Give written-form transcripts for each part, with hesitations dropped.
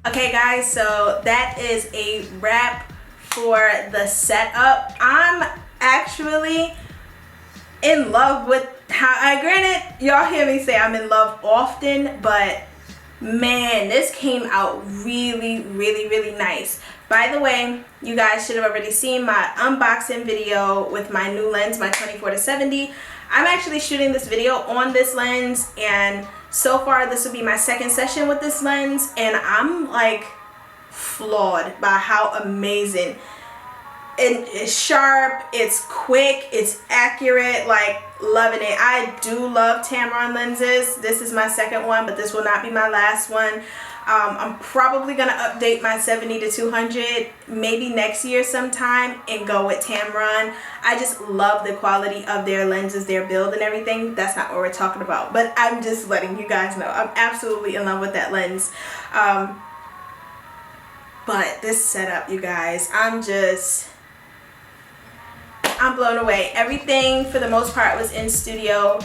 Okay guys, so that is a wrap for the setup. I'm actually in love with how, granted, y'all hear me say I'm in love often, but man, this came out really, really, really nice. By the way, you guys should have already seen my unboxing video with my new lens, my 24-70. I'm actually shooting this video on this lens, and so far this will be my second session with this lens, and I'm like floored by how amazing. It's sharp, it's quick, it's accurate, like loving it. I do love Tamron lenses. This is my second one, but this will not be my last one. I'm probably gonna update my 70-200 maybe next year sometime and go with Tamron. I just love the quality of their lenses, their build and everything. That's not what we're talking about, but I'm just letting you guys know I'm absolutely in love with that lens. But this setup, you guys, I'm blown away. Everything for the most part was in studio.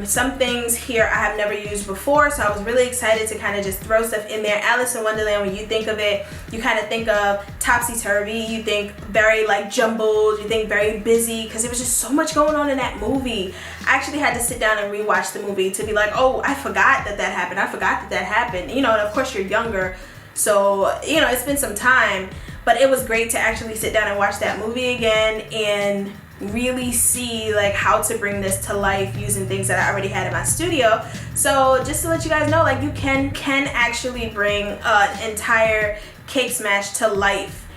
Some things here I have never used before, so I was really excited to kind of just throw stuff in there. Alice in Wonderland, when you think of it, you kind of think of topsy-turvy, you think very like jumbled, you think very busy, because there was just so much going on in that movie. I actually had to sit down and rewatch the movie to be like, oh, I forgot that happened, I forgot that happened. You know, and of course you're younger, so you know, it's been some time, but it was great to actually sit down and watch that movie again and really see like how to bring this to life using things that I already had in my studio. So just to let you guys know, like, you can actually bring an entire cake smash to life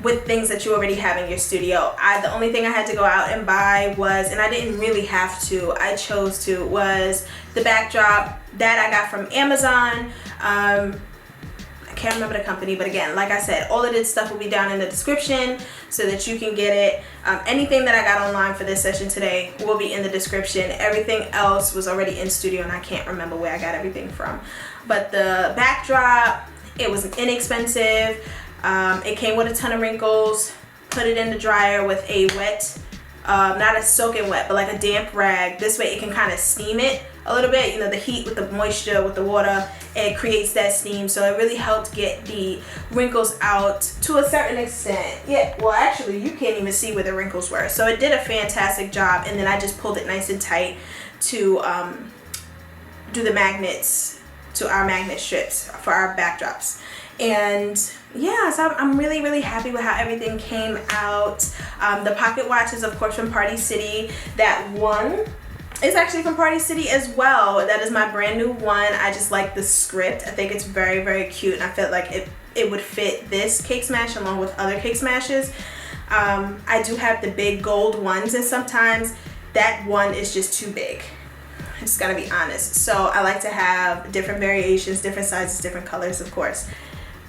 with things that you already have in your studio. The only thing I had to go out and buy was, and I didn't really have to, I chose to, was the backdrop that I got from Amazon. I can't remember the company, but again, like I said, all of this stuff will be down in the description so that you can get it. Anything that I got online for this session today will be in the description. Everything else was already in studio and I can't remember where I got everything from. But the backdrop, it was inexpensive. It came with a ton of wrinkles. Put it in the dryer with a wet, not a soaking wet, but like a damp rag. This way it can kind of steam it a little bit. You know, the heat with the moisture, with the water, it creates that steam. So it really helped get the wrinkles out to a certain extent. Yeah, well actually you can't even see where the wrinkles were. So it did a fantastic job. And then I just pulled it nice and tight to do the magnets, to our magnet strips for our backdrops. And yeah, so I'm really happy with how everything came out. The pocket watch is of course from Party City. That one is actually from Party City as well. That is my brand new one. I just like the script. I think it's very cute, and I felt like it would fit this cake smash along with other cake smashes. I do have the big gold ones, and sometimes that one is just too big. I just gotta be honest. So I like to have different variations, different sizes, different colors, of course.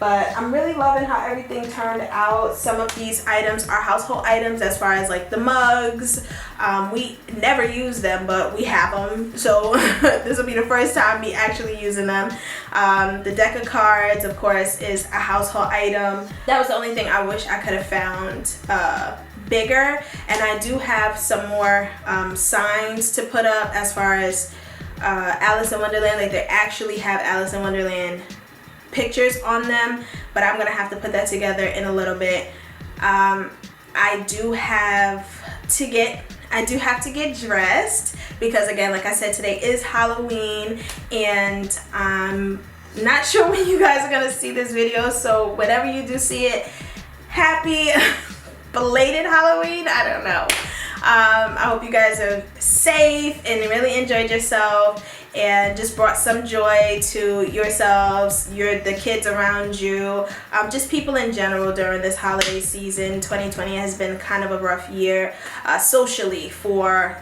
But I'm really loving how everything turned out. Some of these items are household items, as far as like the mugs. We never use them, but we have them. So this will be the first time me actually using them. The deck of cards, of course, is a household item. That was the only thing I wish I could have found bigger. And I do have some more signs to put up as far as Alice in Wonderland. Like, they actually have Alice in Wonderland pictures on them, but I'm gonna have to put that together in a little bit. I do have to get dressed because, again, like I said, today is Halloween, and I'm not sure when you guys are gonna see this video, so whenever you do see it, happy belated Halloween. I don't know. I hope you guys are safe and really enjoyed yourself and just brought some joy to yourselves, the kids around you, just people in general during this holiday season. 2020 has been kind of a rough year socially for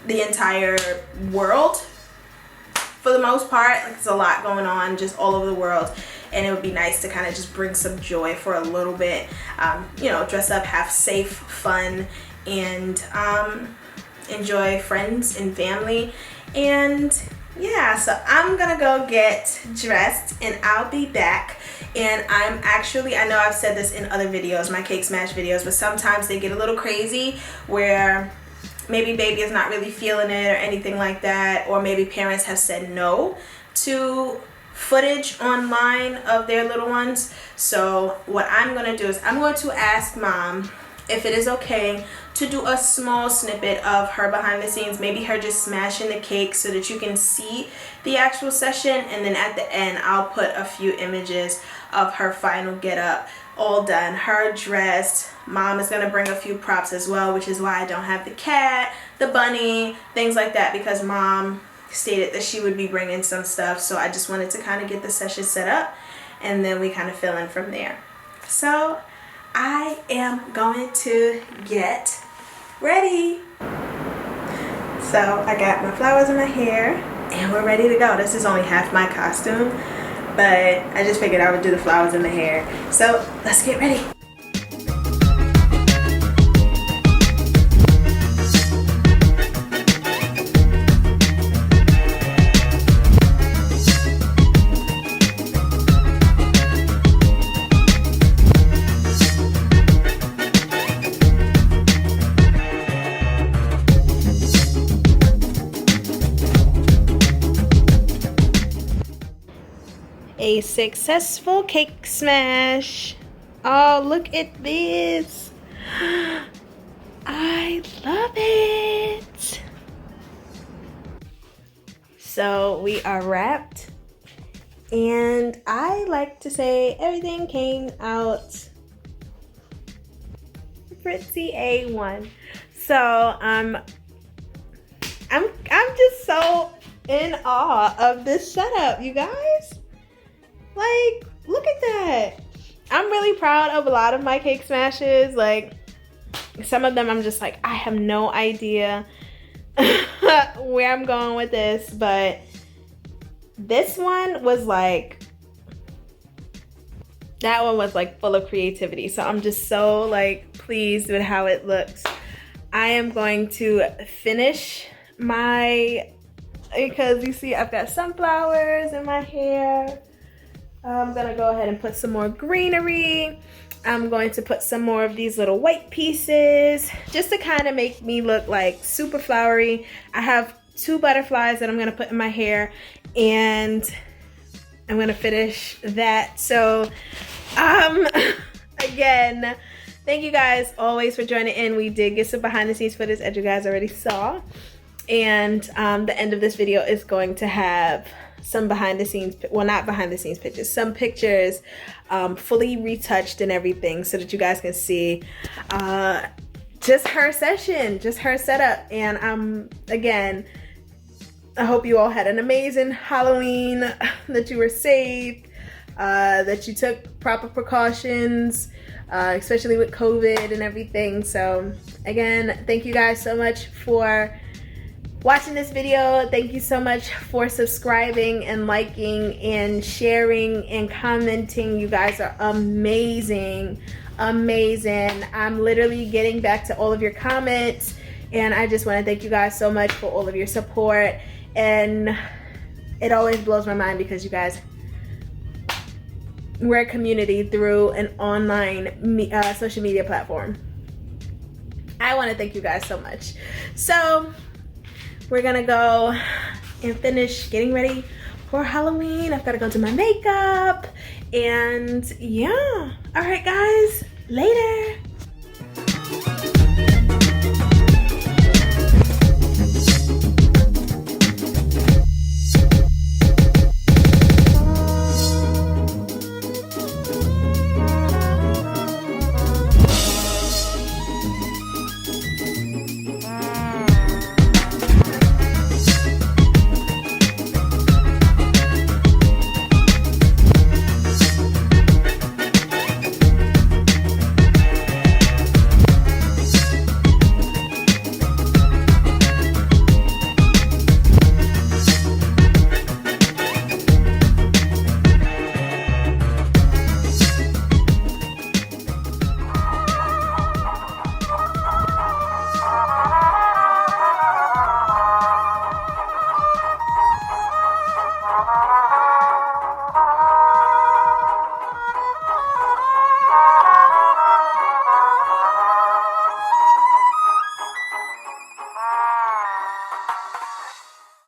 the entire world. For the most part, like, there's a lot going on just all over the world, and it would be nice to kind of just bring some joy for a little bit. You know, dress up, have safe fun, and enjoy friends and family. And yeah, so I'm gonna go get dressed and I'll be back. And I'm actually, I know I've said this in other videos, my cake smash videos, but sometimes they get a little crazy where maybe baby is not really feeling it or anything like that, or maybe parents have said no to footage online of their little ones. So what I'm gonna do is I'm going to ask mom if it is okay to do a small snippet of her behind the scenes, maybe her just smashing the cake so that you can see the actual session, and then at the end I'll put a few images of her final get up, all done, her dressed. Mom is gonna bring a few props as well, which is why I don't have the cat, the bunny, things like that, because mom stated that she would be bringing some stuff. So I just wanted to kind of get the session set up, and then we kind of fill in from there. So I am going to get ready. So I got my flowers in my hair and we're ready to go. This is only half my costume, but I just figured I would do the flowers in the hair. So let's get ready. successful cake smash. Oh, look at this. I love it. So we are wrapped, and I like to say everything came out pretty A1. So I'm just so in awe of this setup, you guys. Like, look at that. I'm really proud of a lot of my cake smashes. Like, some of them I'm just like, I have no idea where I'm going with this, but this one was like, that one was like full of creativity. So I'm just so like pleased with how it looks. I am going to finish my, because you see I've got sunflowers in my hair. I'm gonna go ahead and put some more greenery. I'm going to put some more of these little white pieces just to kind of make me look like super flowery. I have 2 butterflies that I'm gonna put in my hair, and I'm gonna finish that. So again, thank you guys always for joining in. We did get some behind the scenes footage, as you guys already saw, and the end of this video is going to have some behind the scenes, well, not behind the scenes pictures, some pictures fully retouched and everything, so that you guys can see just her session, just her setup. And again, I hope you all had an amazing Halloween, that you were safe, that you took proper precautions, especially with COVID and everything. So again, thank you guys so much for watching this video. Thank you so much for subscribing and liking and sharing and commenting. You guys are amazing, amazing. I'm literally getting back to all of your comments, and I just want to thank you guys so much for all of your support. And it always blows my mind because you guys, we're a community through an online social media platform. I want to thank you guys so much. So we're gonna go and finish getting ready for Halloween. I've got to go do my makeup, and yeah. All right, guys, later.